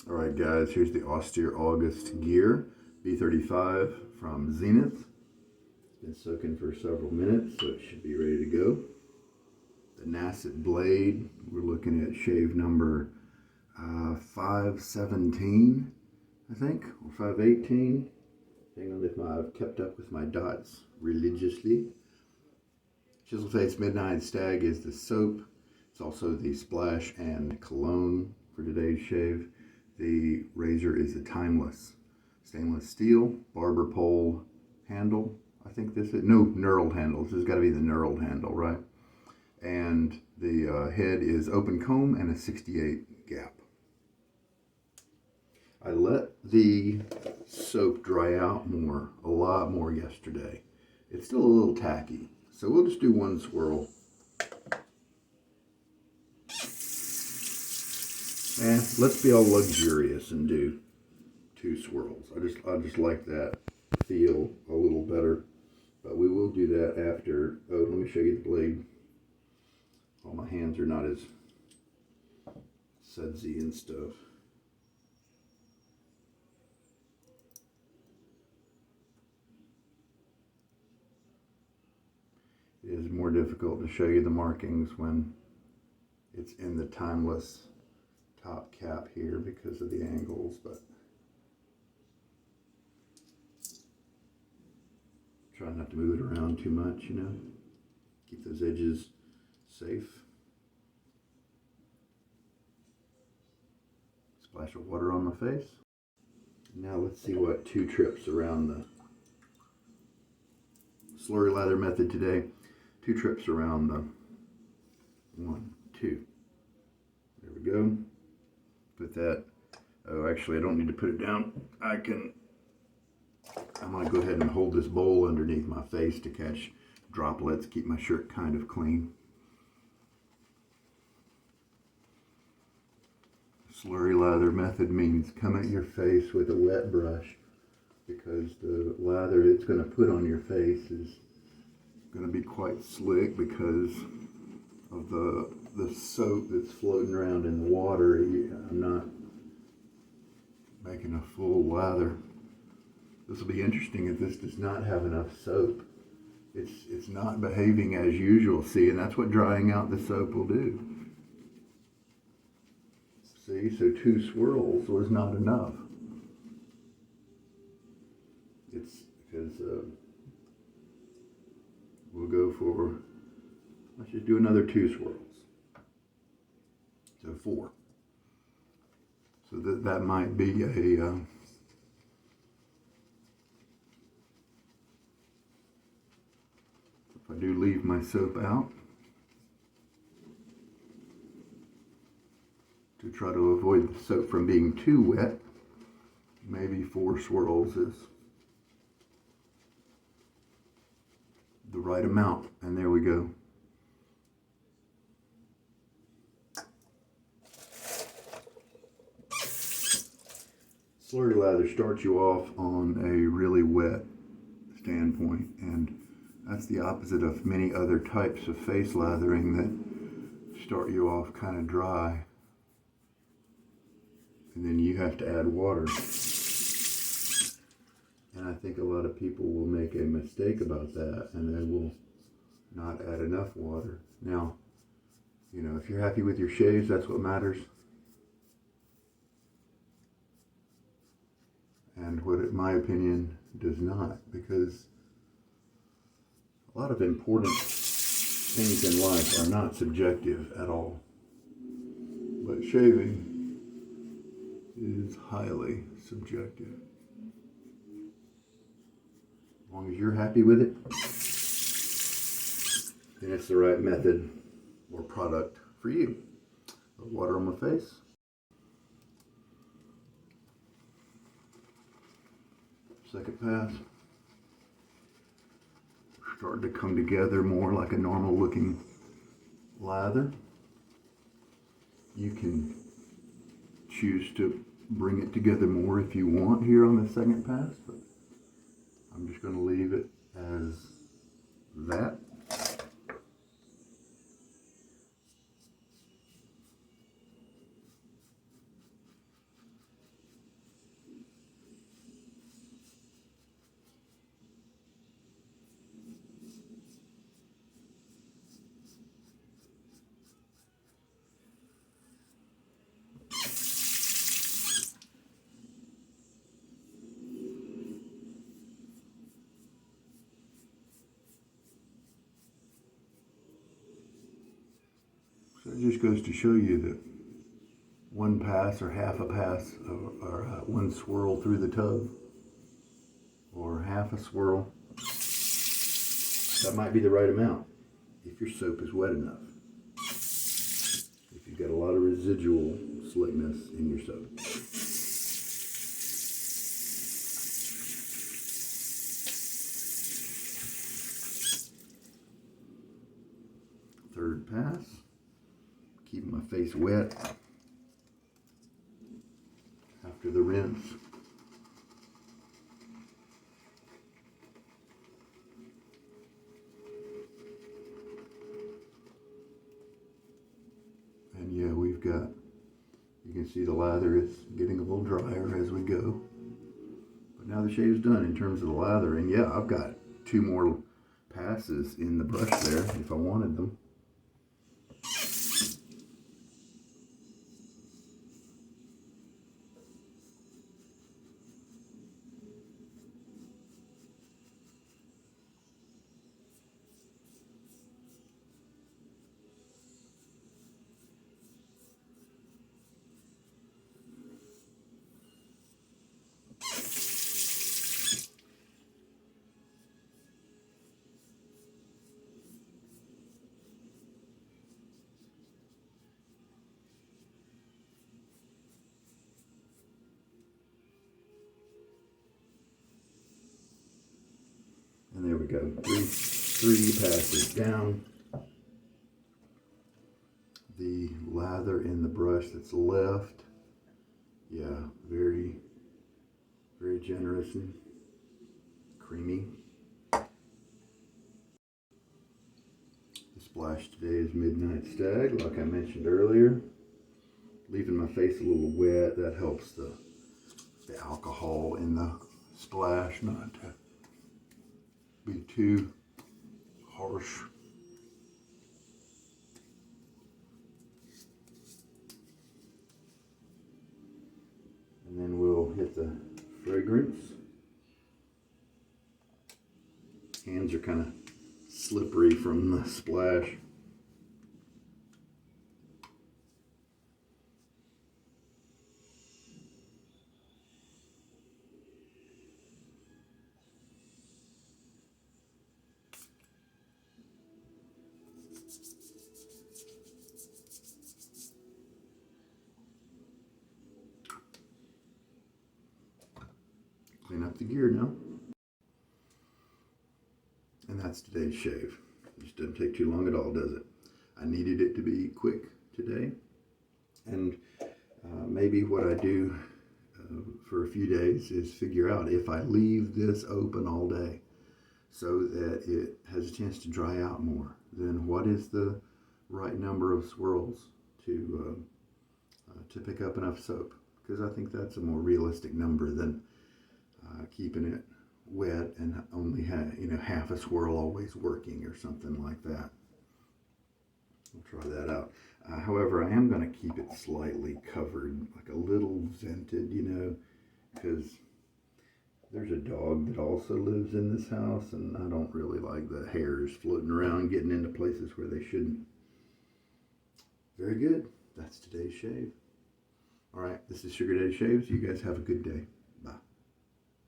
Alright guys, here's the Austere August gear, B35 from Zenith. Been soaking for several minutes, so it should be ready to go. The Nacet blade, we're looking at shave number 517, I think, or 518. Hang on if I've kept up with my dots religiously. Chisel Face Midnight Stag is the soap. It's also the splash and cologne for today's shave. The razor is the Timeless stainless steel barber pole handle. I think this is, no, knurled handle. This has got to be the knurled handle, right? And the head is open comb and a 68 gap. I let the soap dry out more, a lot more yesterday. It's still a little tacky, so we'll just do one swirl. And let's be all luxurious and do two swirls. I just like that feel a little better. But we will do that after. Oh, let me show you the blade. All my hands are not as sudsy and stuff. It is more difficult to show you the markings when it's in the Timeless top cap here because of the angles, but try not to move it around too much, you know. Keep those edges safe. Splash of water on my face. Now let's see what 2 trips around the slurry lather method today. 2 trips around the 1, 2. There we go. Put that, oh actually I don't need to put it down. I'm gonna go ahead and hold this bowl underneath my face to catch droplets, keep my shirt kind of clean. Slurry lather method means come at your face with a wet brush because the lather it's gonna put on your face is gonna be quite slick because of the soap that's floating around in the water. I'm not making a full lather. This will be interesting if this does not have enough soap. It's not behaving as usual, see, and that's what drying out the soap will do. See, so 2 swirls was not enough. It's because we'll go for, let's just do another 2 swirls. So 4. So that might be a if I do leave my soap out to try to avoid the soap from being too wet, maybe 4 swirls is the right amount. And there we go. Slurry lather starts you off on a really wet standpoint, and that's the opposite of many other types of face lathering that start you off kind of dry, and then you have to add water. And I think a lot of people will make a mistake about that, and they will not add enough water. Now, you know, if you're happy with your shaves, that's what matters. And what, in my opinion, does not, because a lot of important things in life are not subjective at all. But shaving is highly subjective. As long as you're happy with it, then it's the right method or product for you. Water on my face. Second pass. Starting to come together more like a normal looking lather. You can choose to bring it together more if you want here on the second pass, but I'm just going to leave it as that. It just goes to show you that one pass or half a pass or one swirl through the tub or half a swirl, that might be the right amount if your soap is wet enough. If you've got a lot of residual slickness in your soap. Third pass, keeping my face wet after the rinse. And yeah, we've got, you can see the lather is getting a little drier as we go. But now the shave's done in terms of the lather. And yeah, I've got 2 more passes in the brush there if I wanted them. And there we go, three passes down. The lather in the brush that's left, yeah, very, very generous and creamy. The splash today is Midnight Stag, like I mentioned earlier. Leaving my face a little wet, that helps the alcohol in the splash not to be too harsh. And then we'll hit the fragrance. Hands are kind of slippery from the splash. Clean up the gear now. And that's today's shave. It just doesn't take too long at all, does it? I needed it to be quick today. And maybe what I do for a few days is figure out if I leave this open all day so that it has a chance to dry out more, then what is the right number of swirls to pick up enough soap? Because I think that's a more realistic number than keeping it wet and only half a swirl always working or something like that. We'll try that out. However, I am going to keep it slightly covered, like a little vented, because there's a dog that also lives in this house, and I don't really like the hairs floating around getting into places where they shouldn't. Very good. That's today's shave. All right, this is Sugar Daddy Shaves. You guys have a good day.